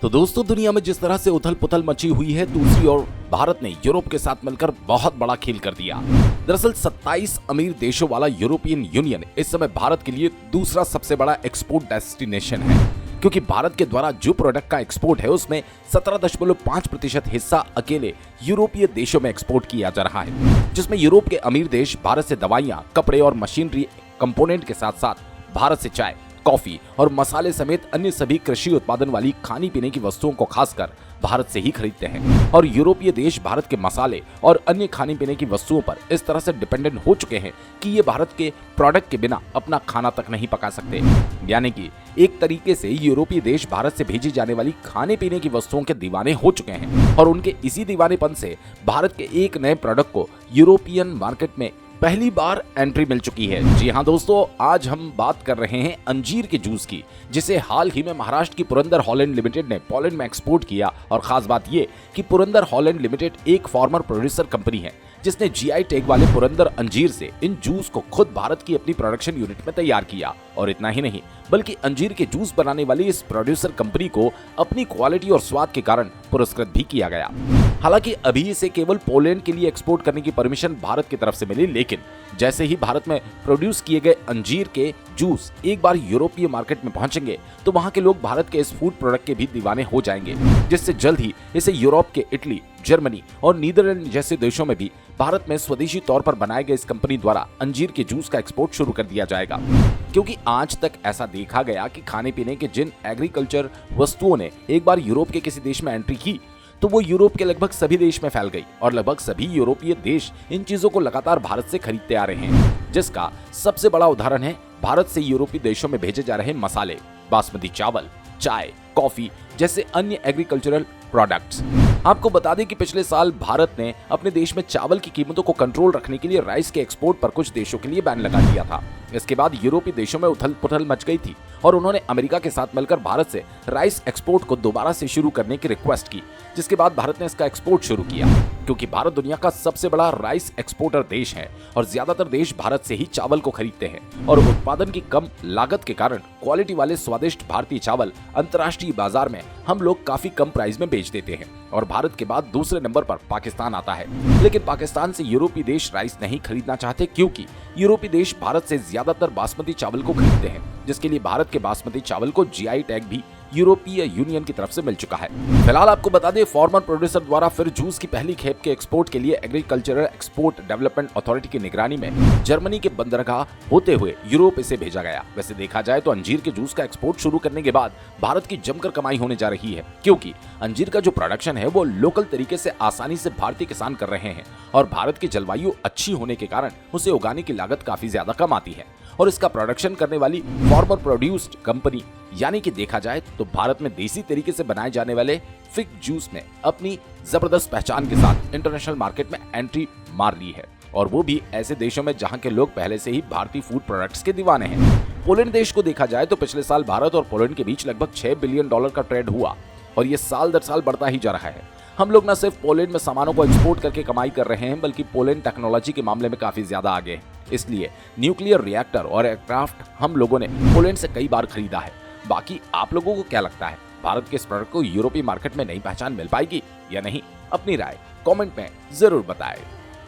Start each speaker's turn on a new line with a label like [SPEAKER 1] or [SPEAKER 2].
[SPEAKER 1] तो दोस्तों, दुनिया में जिस तरह से उथल पुथल मची हुई है, दूसरी ओर भारत ने यूरोप के साथ मिलकर बहुत बड़ा खेल कर दिया। दरअसल 27 अमीर देशों वाला यूरोपियन यूनियन इस समय भारत के लिए दूसरा सबसे बड़ा एक्सपोर्ट डेस्टिनेशन है, क्योंकि भारत के द्वारा जो प्रोडक्ट का एक्सपोर्ट है उसमें 17.5% हिस्सा अकेले यूरोपीय देशों में एक्सपोर्ट किया जा रहा है, जिसमें यूरोप के अमीर देश भारत से दवाइयां, कपड़े और मशीनरी कंपोनेंट के साथ साथ भारत से चाय, कॉफी और मसाले समेत अन्य सभी कृषि उत्पादन वाली खाने पीने की वस्तुओं को खासकर भारत से ही खरीदते हैं। और यूरोपीय देश भारत के मसाले और अन्य खाने पीने की वस्तुओं पर इस तरह से डिपेंडेंट हो चुके हैं कि ये भारत के प्रोडक्ट के बिना अपना खाना तक नहीं पका सकते। यानी कि एक तरीके से यूरोपीय देश भारत से भेजी जाने वाली खाने पीने की वस्तुओं के दीवाने हो चुके हैं, और उनके इसी दीवानेपन से भारत के एक नए प्रोडक्ट को यूरोपियन मार्केट में पहली बार एंट्री मिल चुकी है। जी हां दोस्तों, आज हम बात कर रहे हैं अंजीर के जूस की, जिसे हाल ही में महाराष्ट्र की पुरंदर हॉलैंड लिमिटेड ने पोलैंड में एक्सपोर्ट किया। और खास बात यह कि पुरंदर हॉलैंड लिमिटेड एक फॉर्मर प्रोड्यूसर कंपनी है जिसने जीआई टैग वाले पुरंदर अंजीर से इन जूस को खुद भारत की अपनी प्रोडक्शन यूनिट में तैयार किया। और इतना ही नहीं, बल्कि अंजीर के जूस बनाने वाली इस प्रोड्यूसर कंपनी को अपनी क्वालिटी और स्वाद के कारण पुरस्कृत भी किया गया। हालांकि अभी इसे केवल पोलैंड के लिए एक्सपोर्ट करने की परमिशन भारत की तरफ से मिली, लेकिन जैसे ही भारत में प्रोड्यूस किए गए अंजीर के जूस एक बार यूरोपीय मार्केट में पहुंचेंगे तो वहां के लोग भारत के इस फूड प्रोडक्ट के भी दीवाने हो जाएंगे, जिससे जल्द ही इसे यूरोप के इटली, जर्मनी और नीदरलैंड जैसे देशों में भी भारत में स्वदेशी तौर पर बनाए गए इस कंपनी द्वारा अंजीर के जूस का एक्सपोर्ट शुरू कर दिया जाएगा। क्योंकि आज तक ऐसा देखा गया कि खाने पीने के जिन एग्रीकल्चर वस्तुओं ने एक बार यूरोप के किसी देश में एंट्री की तो वो यूरोप के लगभग सभी देश में फैल गई, और लगभग सभी यूरोपीय देश इन चीजों को लगातार भारत से खरीदते आ रहे हैं, जिसका सबसे बड़ा उदाहरण है भारत से यूरोपीय देशों में भेजे जा रहे मसाले, बासमती चावल, चाय, कॉफी जैसे अन्य एग्रीकल्चरल प्रोडक्ट्स। आपको बता दें कि पिछले साल भारत ने अपने देश में चावल की कीमतों को कंट्रोल रखने के लिए राइस के एक्सपोर्ट पर कुछ देशों के लिए बैन लगा दिया था। इसके बाद यूरोपीय देशों में उथल पुथल मच गई थी और उन्होंने अमेरिका के साथ मिलकर भारत से राइस एक्सपोर्ट को दोबारा से शुरू करने की रिक्वेस्ट की, जिसके बाद भारत ने इसका एक्सपोर्ट शुरू किया। क्योंकि भारत दुनिया का सबसे बड़ा राइस एक्सपोर्टर देश है और ज्यादातर देश भारत से ही चावल को खरीदते हैं, और उत्पादन की कम लागत के कारण क्वालिटी वाले स्वादिष्ट भारतीय चावल अंतर्राष्ट्रीय बाजार में हम लोग काफी कम प्राइस में बेच देते हैं। और भारत के बाद दूसरे नंबर पर पाकिस्तान आता है, लेकिन पाकिस्तान से यूरोपीय देश राइस नहीं खरीदना चाहते, क्योंकि यूरोपीय देश भारत से ज्यादातर बासमती चावल को खरीदते हैं, जिसके लिए भारत के बासमती चावल को जीआई टैग भी यूरोपीय यूनियन की तरफ से मिल चुका है। फिलहाल आपको बता दें, फॉर्मर प्रोड्यूसर द्वारा फिर जूस की पहली खेप के एक्सपोर्ट के लिए एग्रीकल्चरल एक्सपोर्ट डेवलपमेंट अथॉरिटी की निगरानी में जर्मनी के बंदरगाह होते हुए यूरोप इसे भेजा गया। वैसे देखा जाए तो अंजीर के जूस का एक्सपोर्ट शुरू करने के बाद भारत की जमकर कमाई होने जा रही है, क्योंकि अंजीर का जो प्रोडक्शन है वो लोकल तरीके से आसानी से भारतीय किसान कर रहे हैं, और भारत की जलवायु अच्छी होने के कारण उसे उगाने की लागत काफी ज्यादा कम आती है। और इसका प्रोडक्शन करने वाली फॉर्मर प्रोड्यूस्ड कंपनी, यानी कि देखा जाए तो भारत में देसी तरीके से बनाए जाने वाले फिग जूस ने अपनी जबरदस्त पहचान के साथ इंटरनेशनल मार्केट में एंट्री मार ली है, और वो भी ऐसे देशों में जहां के लोग पहले से ही भारतीय फूड प्रोडक्ट्स के दीवाने हैं। पोलैंड देश को देखा जाए तो पिछले साल भारत और पोलैंड के बीच लगभग $6 बिलियन का ट्रेड हुआ, और ये साल दर साल बढ़ता ही जा रहा है। हम लोग न सिर्फ पोलैंड में सामानों को एक्सपोर्ट करके कमाई कर रहे हैं, बल्कि पोलैंड टेक्नोलॉजी के मामले में काफी ज्यादा आगे है। इसलिए न्यूक्लियर रिएक्टर और एयरक्राफ्ट हम लोगों ने पोलैंड से कई बार खरीदा है। बाकी आप लोगों को क्या लगता है, भारत के इस प्रोडक्ट को यूरोपीय मार्केट में नई पहचान मिल पाएगी या नहीं? अपनी राय कमेंट में जरूर बताएं।